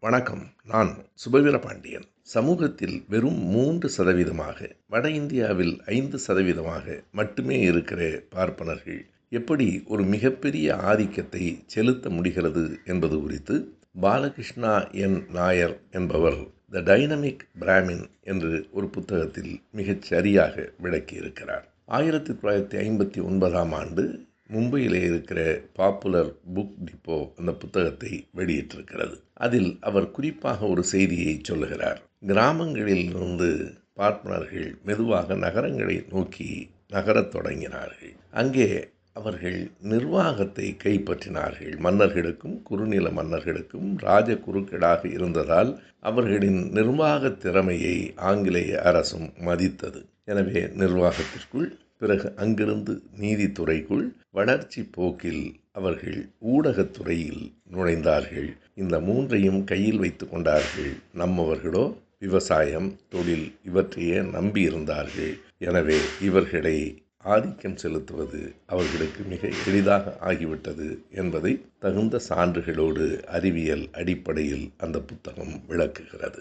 வணக்கம். நான் சுபவீர பாண்டியன். சமூகத்தில் வெறும் 3% வட இந்தியாவில் 5% மட்டுமே இருக்கிற பார்ப்பனர்கள் எப்படி ஒரு மிகப்பெரிய ஆதிக்கத்தை செலுத்த முடிகிறது என்பது குறித்து பாலகிருஷ்ணா என் நாயர் என்பவர் த டைனமிக் பிராமின் என்று ஒரு புத்தகத்தில் மிகச் சரியாக விளக்கியிருக்கிறார். 1959 ஆண்டு மும்பையில் இருக்கிற பாப்புலர் புக் டிப்போ அந்த புத்தகத்தை வெளியிட்டிருக்கிறது. அதில் அவர் குறிப்பாக ஒரு செய்தியை சொல்லுகிறார். கிராமங்களிலிருந்து பார்ப்பனர்கள் மெதுவாக நகரங்களை நோக்கி நகரத் தொடங்கினார்கள். அங்கே அவர்கள் நிர்வாகத்தை கைப்பற்றினார்கள். மன்னர்களுக்கும் குறுநில மன்னர்களுக்கும் ராஜ குருக்களாக இருந்ததால் அவர்களின் நிர்வாக திறமையை ஆங்கிலேய அரசும் மதித்தது. எனவே நிர்வாகத்திற்குள், பிறகு அங்கிருந்து நீதித்துறைக்குள், வளர்ச்சி போக்கில் அவர்கள் ஊடகத்துறையில் நுழைந்தார்கள். இந்த மூன்றையும் கையில் வைத்து கொண்டார்கள். நம்மவர்களோ விவசாயம், தொழில் இவற்றையே நம்பியிருந்தார்கள். எனவே இவர்களை ஆதிக்கம் செலுத்துவது அவர்களுக்கு மிக எளிதாக ஆகிவிட்டது என்பதை தகுந்த சான்றுகளோடு அறிவியல் அடிப்படையில் அந்த புத்தகம் விளக்குகிறது.